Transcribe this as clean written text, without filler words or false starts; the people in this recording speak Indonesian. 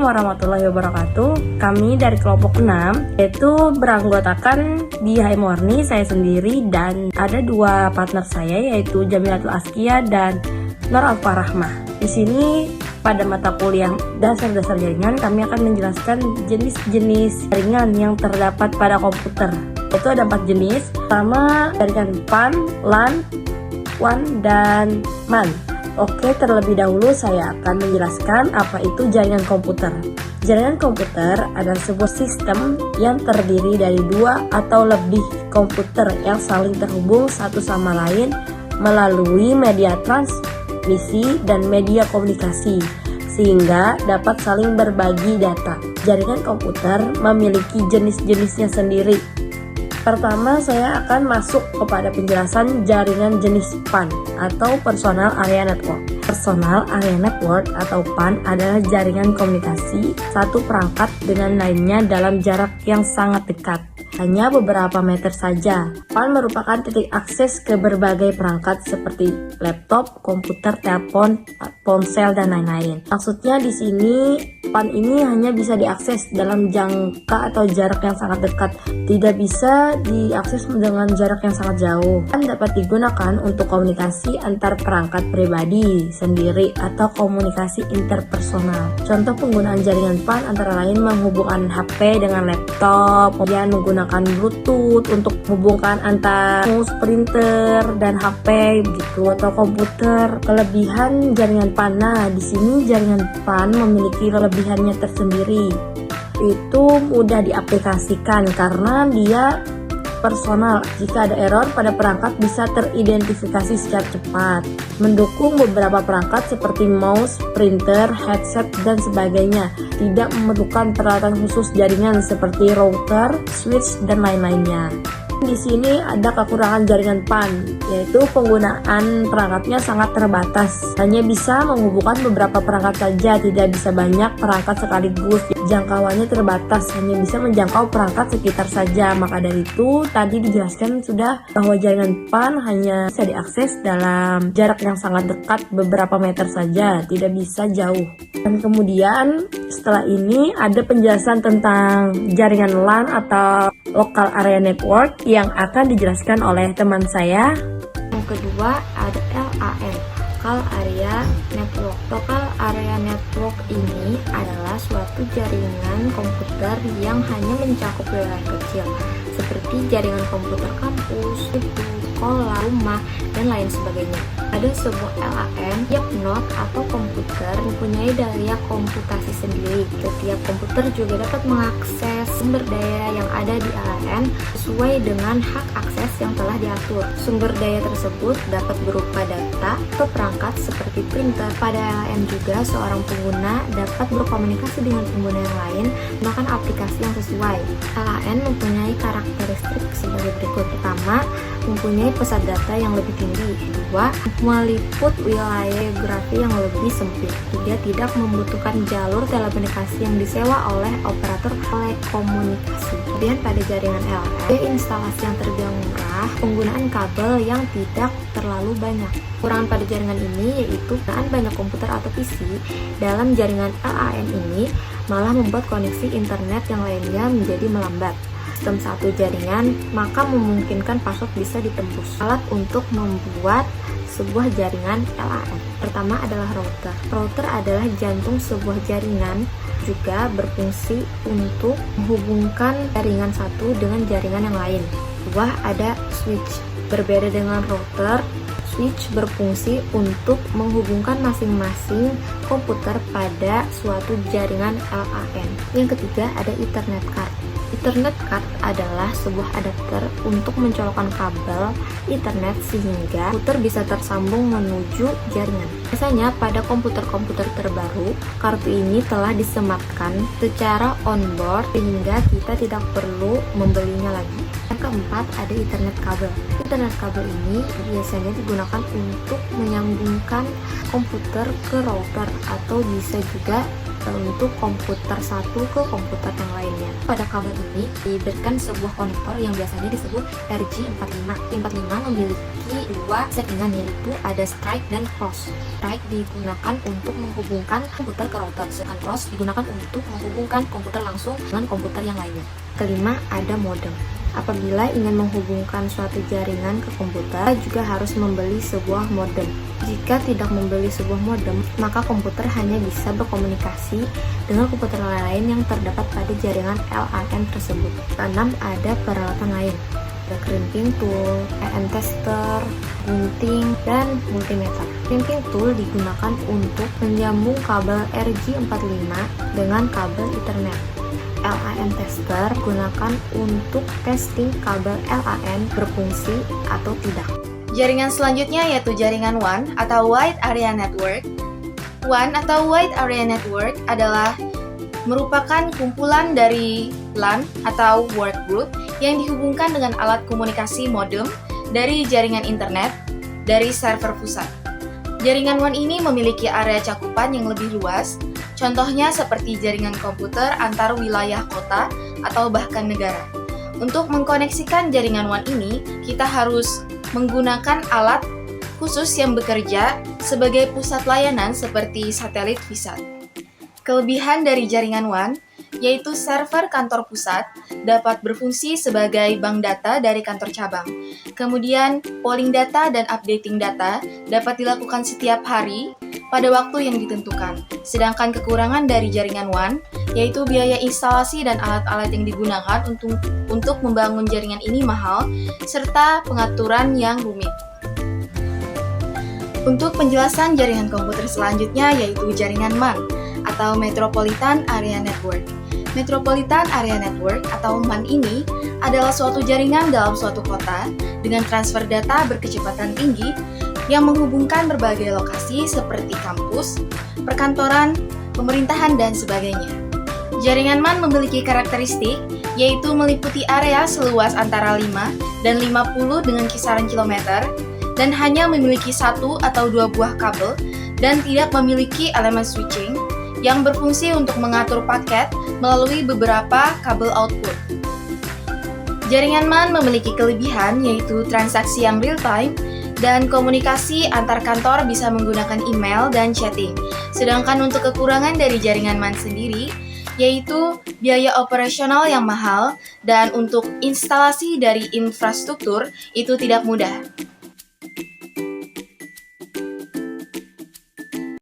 Assalamualaikum warahmatullahi wabarakatuh. Kami dari kelompok 6 yaitu beranggotakan di Haimorni, saya sendiri dan ada dua partner saya yaitu Jamilatul Askia dan Nur Alfarahmah. Di sini pada mata kuliah dasar-dasar jaringan kami akan menjelaskan jenis-jenis jaringan yang terdapat pada komputer. Itu ada 4 jenis. Pertama, jaringan PAN, LAN, WAN, dan MAN. Oke, terlebih dahulu saya akan menjelaskan apa itu jaringan komputer. Jaringan komputer adalah sebuah sistem yang terdiri dari 2 atau lebih komputer yang saling terhubung satu sama lain melalui media transmisi dan media komunikasi, sehingga dapat saling berbagi data. Jaringan komputer memiliki jenis-jenisnya sendiri. Pertama, saya akan masuk kepada penjelasan jaringan jenis PAN atau Personal Area Network. Personal Area Network atau PAN adalah jaringan komunikasi satu perangkat dengan lainnya dalam jarak yang sangat dekat, hanya beberapa meter saja. PAN merupakan titik akses ke berbagai perangkat seperti laptop, komputer, telepon, ponsel, dan lain-lain. Maksudnya di sini PAN ini hanya bisa diakses dalam jangka atau jarak yang sangat dekat, tidak bisa diakses dengan jarak yang sangat jauh. PAN dapat digunakan untuk komunikasi antar perangkat pribadi sendiri atau komunikasi interpersonal. Contoh penggunaan jaringan PAN antara lain menghubungkan HP dengan laptop, kemudian menggunakan Bluetooth untuk menghubungkan antar mouse, printer, dan HP begitu, atau komputer. Kelebihan jaringan PAN. Nah, di sini jaringan PAN memiliki kelebihannya tersendiri. Itu mudah diaplikasikan karena dia personal. Jika ada error pada perangkat bisa teridentifikasi secara cepat. Mendukung beberapa perangkat seperti mouse, printer, headset, dan sebagainya. Tidak memerlukan peralatan khusus jaringan seperti router, switch, dan lain-lainnya. Di sini ada kekurangan jaringan PAN, yaitu penggunaan perangkatnya sangat terbatas. Hanya bisa menghubungkan beberapa perangkat saja, tidak bisa banyak perangkat sekaligus. Jangkauannya terbatas, hanya bisa menjangkau perangkat sekitar saja. Maka dari itu, tadi dijelaskan sudah bahwa jaringan PAN hanya bisa diakses dalam jarak yang sangat dekat, beberapa meter saja, tidak bisa jauh. Dan kemudian setelah ini ada penjelasan tentang jaringan LAN atau Local Area Network yang akan dijelaskan oleh teman saya. Yang kedua ada LAN, Local Area Network. Local Area Network ini adalah suatu jaringan komputer yang hanya mencakup wilayah kecil, seperti jaringan komputer kampus, sekolah, rumah, dan lain sebagainya. Ada sebuah LAN, tiap node atau komputer mempunyai daya komputasi sendiri. Setiap komputer juga dapat mengakses sumber daya yang ada di LAN sesuai dengan hak akses yang telah diatur. Sumber daya tersebut dapat berupa data atau perangkat seperti printer. Pada LAN juga seorang pengguna dapat berkomunikasi dengan pengguna yang lain menggunakan aplikasi yang sesuai. LAN mempunyai karakteristik sebagai berikut. Pertama, mempunyai pusat data yang lebih tinggi. Kedua, meliput wilayah geografi yang lebih sempit. Tiga, tidak membutuhkan jalur telekomunikasi yang disewa oleh operator telekomunikasi. Kemudian pada jaringan LAN, instalasi yang terbilang murah, penggunaan kabel yang tidak terlalu banyak. Kekurangan pada jaringan ini yaitu penggunaan banyak komputer atau PC dalam jaringan LAN ini malah membuat koneksi internet yang lainnya menjadi melambat. Sistem satu jaringan maka memungkinkan password bisa ditembus. Alat untuk membuat sebuah jaringan LAN pertama adalah router. Router adalah jantung sebuah jaringan, juga berfungsi untuk menghubungkan jaringan satu dengan jaringan yang lain. Kedua ada switch. Berbeda dengan router, switch berfungsi untuk menghubungkan masing-masing komputer pada suatu jaringan LAN. Yang ketiga ada Ethernet card. Ethernet card adalah sebuah adapter untuk mencolokkan kabel Ethernet sehingga komputer bisa tersambung menuju jaringan. Biasanya pada komputer-komputer terbaru, kartu ini telah disematkan secara onboard sehingga kita tidak perlu membelinya lagi. Yang keempat, ada Ethernet kabel. Ethernet kabel ini biasanya digunakan untuk menyambungkan komputer ke router atau bisa juga untuk komputer satu ke komputer yang lainnya. Pada kabel ini diberikan sebuah konektor yang biasanya disebut RJ45. 45 memiliki dua settingan, yaitu ada strike dan cross. Strike digunakan untuk menghubungkan komputer ke router, sedangkan cross digunakan untuk menghubungkan komputer langsung dengan komputer yang lainnya. Kelima, ada modem. Apabila ingin menghubungkan suatu jaringan ke komputer, juga harus membeli sebuah modem. Jika tidak membeli sebuah modem, maka komputer hanya bisa berkomunikasi dengan komputer lain yang terdapat pada jaringan LAN tersebut. Keenam, ada peralatan lain. Ada crimping tool, EN tester, gunting, dan multimeter. Crimping tool digunakan untuk menyambung kabel RJ45 dengan kabel Ethernet. LAN tester digunakan untuk testing kabel LAN berfungsi atau tidak. Jaringan selanjutnya yaitu jaringan WAN atau Wide Area Network. WAN atau Wide Area Network adalah merupakan kumpulan dari LAN atau workgroup yang dihubungkan dengan alat komunikasi modem dari jaringan internet dari server pusat. Jaringan WAN ini memiliki area cakupan yang lebih luas, contohnya seperti jaringan komputer antar wilayah kota atau bahkan negara. Untuk mengkoneksikan jaringan WAN ini, kita harus menggunakan alat khusus yang bekerja sebagai pusat layanan seperti satelit VSAT. Kelebihan dari jaringan WAN yaitu server kantor pusat dapat berfungsi sebagai bank data dari kantor cabang. Kemudian, polling data dan updating data dapat dilakukan setiap hari pada waktu yang ditentukan. Sedangkan kekurangan dari jaringan WAN yaitu biaya instalasi dan alat-alat yang digunakan untuk membangun jaringan ini mahal, serta pengaturan yang rumit. Untuk penjelasan jaringan komputer selanjutnya yaitu jaringan MAN atau Metropolitan Area Network. Metropolitan Area Network atau MAN ini adalah suatu jaringan dalam suatu kota dengan transfer data berkecepatan tinggi yang menghubungkan berbagai lokasi seperti kampus, perkantoran, pemerintahan, dan sebagainya. Jaringan MAN memiliki karakteristik yaitu meliputi area seluas antara 5 dan 50 dengan kisaran kilometer dan hanya memiliki satu atau dua buah kabel dan tidak memiliki elemen switching yang berfungsi untuk mengatur paket melalui beberapa kabel output. Jaringan MAN memiliki kelebihan yaitu transaksi yang real-time dan komunikasi antar kantor bisa menggunakan email dan chatting. Sedangkan untuk kekurangan dari jaringan MAN sendiri yaitu biaya operasional yang mahal dan untuk instalasi dari infrastruktur itu tidak mudah.